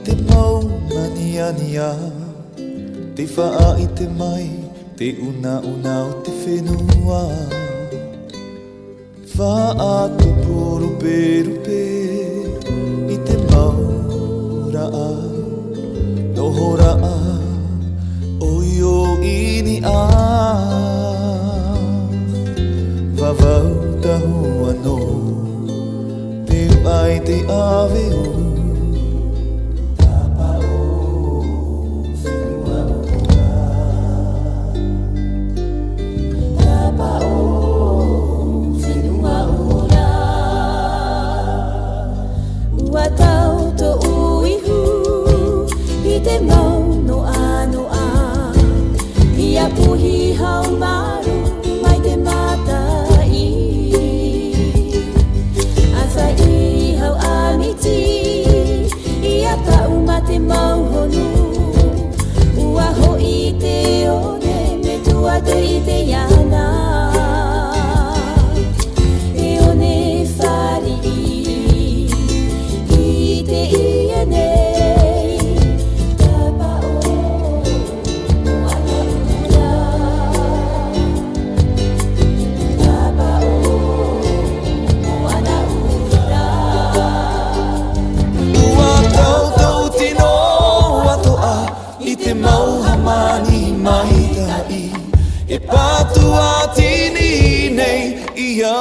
te mau mani ania te whaa I te mai te una una o te whenua whaa te rupe rupe I te mau raa noho raa oi o ini a wawau tahu ano te ai te ave o Puhi hau maru mai te matai Asa I hau amiti Ia tau ma te mauhonu Ua ho I te one me tua te I te yana E one whari I te ia nei te mau hamani mai tai e patua tini nei ia